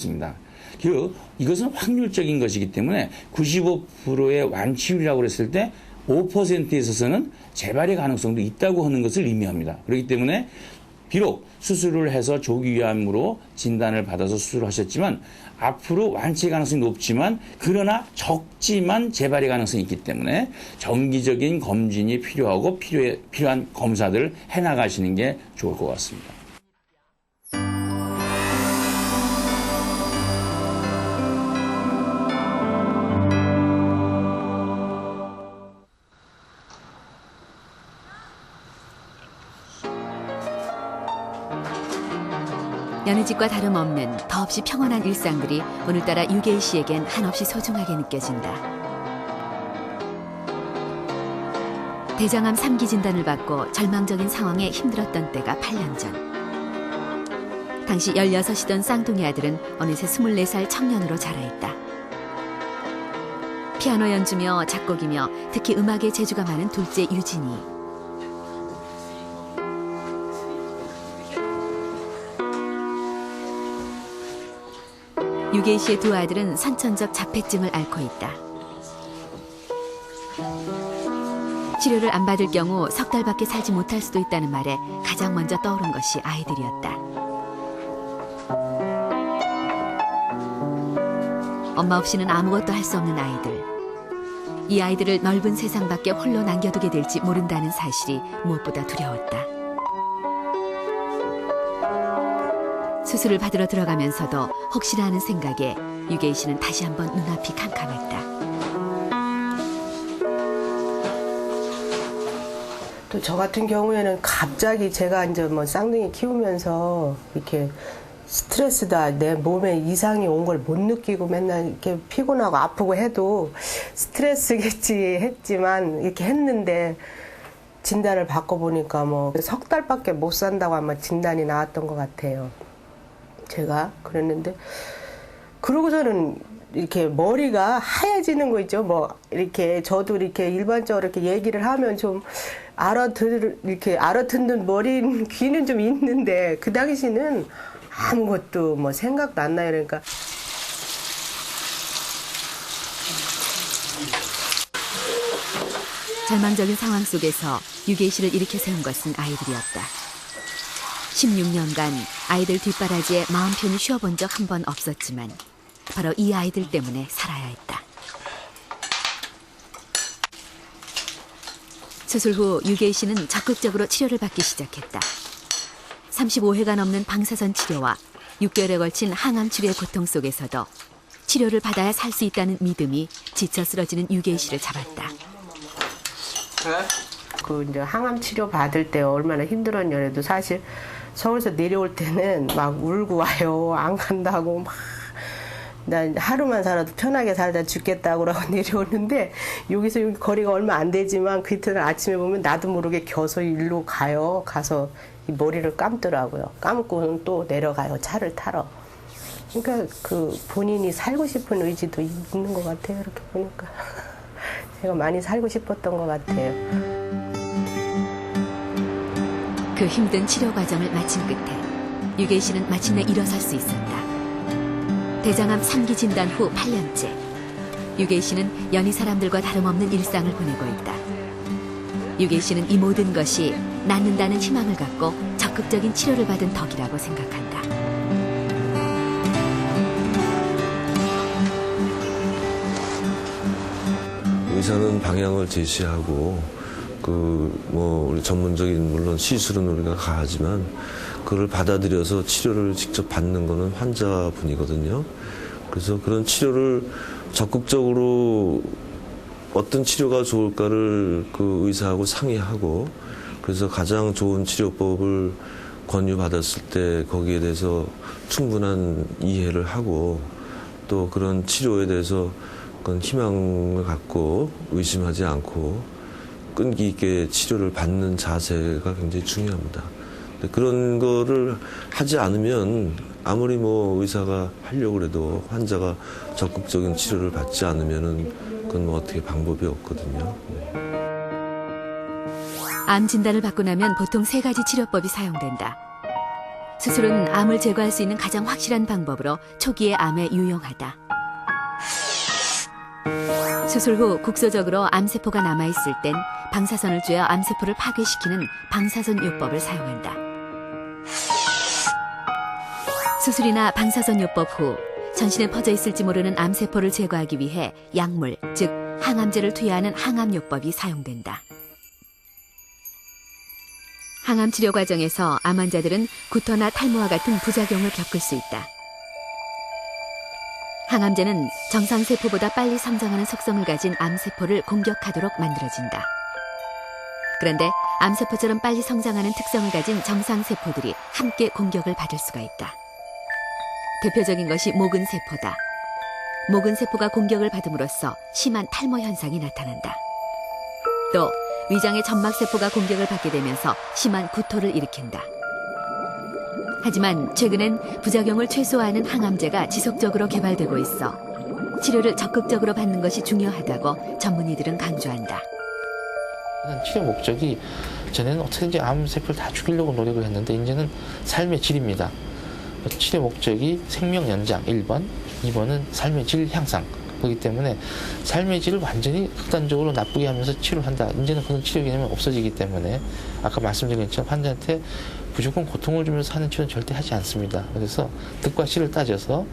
있습니다. 그 이것은 확률적인 것이기 때문에 95%의 완치율이라고 그랬을 때 5%에 있어서는 재발의 가능성도 있다고 하는 것을 의미합니다. 그렇기 때문에 비록 수술을 해서 조기 위암으로 진단을 받아서 수술을 하셨지만 앞으로 완치 가능성이 높지만 그러나 적지만 재발의 가능성이 있기 때문에 정기적인 검진이 필요하고 필요한 검사들을 해나가시는 게 좋을 것 같습니다. 여느 집과 다름없는 더없이 평온한 일상들이 오늘따라 유계희 씨에겐 한없이 소중하게 느껴진다. 대장암 3기 진단을 받고 절망적인 상황에 힘들었던 때가 8년 전. 당시 16이던 쌍둥이 아들은 어느새 24살 청년으로 자라있다. 피아노 연주며 작곡이며 특히 음악에 재주가 많은 둘째 유진이. 유계희 씨의 두 아들은 선천적 자폐증을 앓고 있다. 치료를 안 받을 경우 석 달밖에 살지 못할 수도 있다는 말에 가장 먼저 떠오른 것이 아이들이었다. 엄마 없이는 아무것도 할 수 없는 아이들. 이 아이들을 넓은 세상 밖에 홀로 남겨두게 될지 모른다는 사실이 무엇보다 두려웠다. 수술을 받으러 들어가면서도 혹시나 하는 생각에 유계희 씨는 다시 한번 눈앞이 캄캄했다. 또 저 같은 경우에는 갑자기 제가 이제 뭐 쌍둥이 키우면서 이렇게 스트레스다, 내 몸에 이상이 온 걸 못 느끼고 맨날 이렇게 피곤하고 아프고 해도 스트레스겠지 했지만 이렇게 했는데 진단을 받고 보니까 뭐 석 달밖에 못 산다고 아마 진단이 나왔던 것 같아요. 제가 그랬는데 그러고서는 이렇게 머리가 하얘지는 거 있죠. 뭐 이렇게 저도 이렇게 일반적으로 이렇게 얘기를 하면 좀 이렇게 알아듣는 머리 귀는 좀 있는데 그 당시는 아무것도 뭐 생각도 안 나요. 그러니까 절망적인 상황 속에서 유계희 씨를 일으켜 세운 것은 아이들이었다. 16년간 아이들 뒷바라지에 마음 편히 쉬어본 적 한 번 없었지만 바로 이 아이들 때문에 살아야 했다. 수술 후 유계희 씨는 적극적으로 치료를 받기 시작했다. 35회가 넘는 방사선 치료와 6개월에 걸친 항암 치료의 고통 속에서도 치료를 받아야 살 수 있다는 믿음이 지쳐 쓰러지는 유계희 씨를 잡았다. 그 이제 항암 치료 받을 때 얼마나 힘들었냐래도 사실 서울에서 내려올 때는 막 울고 와요. 안 간다고 막. 난 하루만 살아도 편하게 살다 죽겠다고 라고 내려오는데 여기서 여기 거리가 얼마 안 되지만 그 이튿날 아침에 보면 나도 모르게 겨서 일로 가요. 가서 이 머리를 감더라고요. 감고는 또 내려가요. 차를 타러. 그러니까 그 본인이 살고 싶은 의지도 있는 것 같아요. 이렇게 보니까. 제가 많이 살고 싶었던 것 같아요. 그 힘든 치료 과정을 마친 끝에 유계희 씨는 마침내 일어설 수 있었다. 대장암 3기 진단 후 8년째 유계희 씨는 연희 사람들과 다름없는 일상을 보내고 있다. 유계희 씨는 이 모든 것이 낫는다는 희망을 갖고 적극적인 치료를 받은 덕이라고 생각한다. 의사는 방향을 제시하고 우리 전문적인 물론 시술은 우리가 가하지만 그걸 받아들여서 치료를 직접 받는 거는 환자분이거든요. 그래서 그런 치료를 적극적으로 어떤 치료가 좋을까를 그 의사하고 상의하고 그래서 가장 좋은 치료법을 권유받았을 때 거기에 대해서 충분한 이해를 하고 또 그런 치료에 대해서 그건 희망을 갖고 의심하지 않고 끈기 있게 치료를 받는 자세가 굉장히 중요합니다. 근데 그런 거를 하지 않으면 아무리 뭐 의사가 하려고 해도 환자가 적극적인 치료를 받지 않으면은 그건 뭐 어떻게 방법이 없거든요. 네. 암 진단을 받고 나면 보통 3가지 치료법이 사용된다. 수술은 암을 제거할 수 있는 가장 확실한 방법으로 초기의 암에 유용하다. 수술 후 국소적으로 암세포가 남아있을 땐 방사선을 쬐어 암세포를 파괴시키는 방사선요법을 사용한다. 수술이나 방사선요법 후 전신에 퍼져 있을지 모르는 암세포를 제거하기 위해 약물, 즉 항암제를 투여하는 항암요법이 사용된다. 항암 치료 과정에서 암 환자들은 구토나 탈모와 같은 부작용을 겪을 수 있다. 항암제는 정상세포보다 빨리 성장하는 속성을 가진 암세포를 공격하도록 만들어진다. 그런데 암세포처럼 빨리 성장하는 특성을 가진 정상세포들이 함께 공격을 받을 수가 있다. 대표적인 것이 모근세포다. 모근세포가 공격을 받음으로써 심한 탈모 현상이 나타난다. 또 위장의 점막세포가 공격을 받게 되면서 심한 구토를 일으킨다. 하지만 최근엔 부작용을 최소화하는 항암제가 지속적으로 개발되고 있어 치료를 적극적으로 받는 것이 중요하다고 전문의들은 강조한다. 치료 목적이 전에는 어떻게든지 암세포를 다 죽이려고 노력을 했는데 이제는 삶의 질입니다. 치료 목적이 생명 연장 1번, 2번은 삶의 질 향상. 그렇기 때문에 삶의 질을 완전히 극단적으로 나쁘게 하면서 치료를 한다. 이제는 그런 치료 개념이 없어지기 때문에 아까 말씀드린 것처럼 환자한테 무조건 고통을 주면서 하는 치료는 절대 하지 않습니다. 그래서 득과 실을 따져서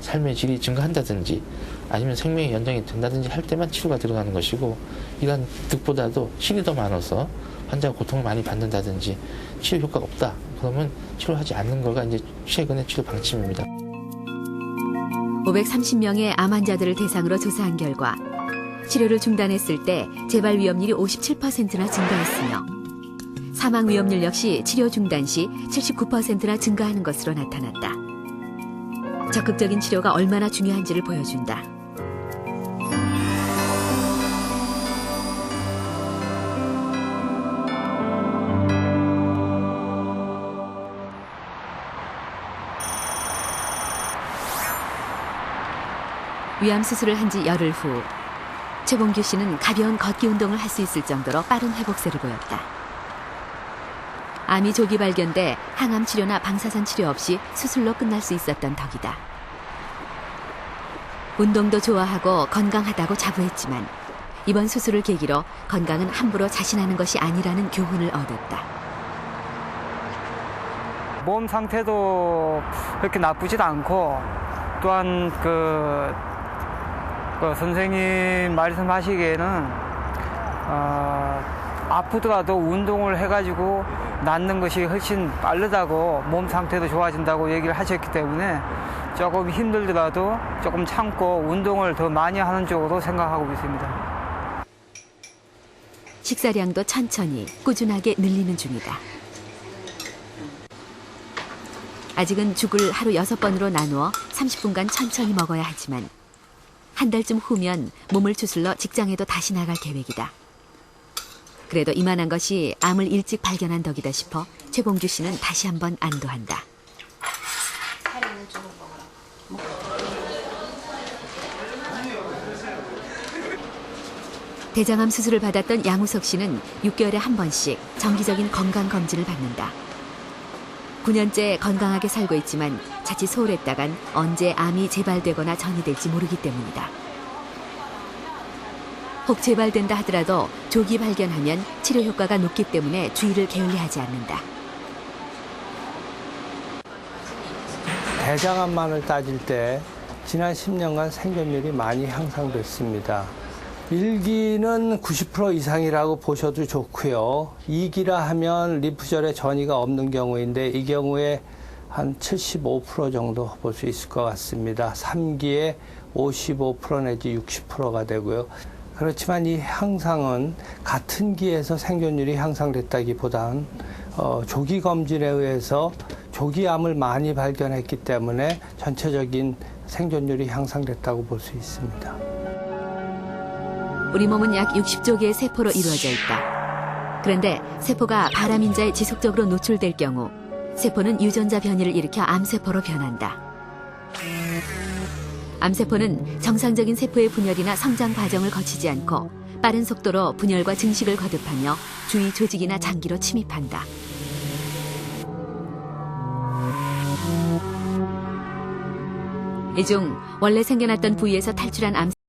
삶의 질이 증가한다든지 아니면 생명이 연장이 된다든지 할 때만 치료가 들어가는 것이고, 이런 득보다도 실이 더 많아서 환자가 고통을 많이 받는다든지 치료 효과가 없다. 그러면 치료하지 않는 거가 이제 최근의 치료 방침입니다. 530명의 암 환자들을 대상으로 조사한 결과 치료를 중단했을 때 재발 위험률이 57%나 증가했으며 사망 위험률 역시 치료 중단 시 79%나 증가하는 것으로 나타났다. 적극적인 치료가 얼마나 중요한지를 보여준다. 위암 수술을 한 지 열흘 후 최봉규 씨는 가벼운 걷기 운동을 할 수 있을 정도로 빠른 회복세를 보였다. 암이 조기 발견돼 항암 치료나 방사선 치료 없이 수술로 끝날 수 있었던 덕이다. 운동도 좋아하고 건강하다고 자부했지만 이번 수술을 계기로 건강은 함부로 자신하는 것이 아니라는 교훈을 얻었다. 몸 상태도 그렇게 나쁘지도 않고, 또한 그 선생님 말씀하시기에는 아프더라도 운동을 해가지고 낫는 것이 훨씬 빠르다고, 몸 상태도 좋아진다고 얘기를 하셨기 때문에 조금 힘들더라도 조금 참고 운동을 더 많이 하는 쪽으로 생각하고 있습니다. 식사량도 천천히 꾸준하게 늘리는 중이다. 아직은 죽을 하루 6번으로 나누어 30분간 천천히 먹어야 하지만 한 달쯤 후면 몸을 추슬러 직장에도 다시 나갈 계획이다. 그래도 이만한 것이 암을 일찍 발견한 덕이다 싶어 최봉규 씨는 다시 한번 안도한다. 대장암 수술을 받았던 양우석 씨는 6개월에 한 번씩 정기적인 건강검진을 받는다. 9년째 건강하게 살고 있지만 자칫 소홀했다간 언제 암이 재발되거나 전이될지 모르기 때문이다. 혹 재발된다 하더라도 조기 발견하면 치료 효과가 높기 때문에 주의를 게을리하지 않는다. 대장암만을 따질 때 지난 10년간 생존율이 많이 향상됐습니다. 1기는 90% 이상이라고 보셔도 좋고요. 2기라 하면 림프절에 전이가 없는 경우인데 이 경우에 한 75% 정도 볼 수 있을 것 같습니다. 3기에 55% 내지 60%가 되고요. 그렇지만 이 향상은 같은 기에서 생존율이 향상됐다기보다는 조기 검진에 의해서 조기암을 많이 발견했기 때문에 전체적인 생존율이 향상됐다고 볼 수 있습니다. 우리 몸은 약 60조 개의 세포로 이루어져 있다. 그런데 세포가 바람인자에 지속적으로 노출될 경우 세포는 유전자 변이를 일으켜 암세포로 변한다. 암세포는 정상적인 세포의 분열이나 성장 과정을 거치지 않고 빠른 속도로 분열과 증식을 거듭하며 주위 조직이나 장기로 침입한다. 이 중 원래 생겨났던 부위에서 탈출한 암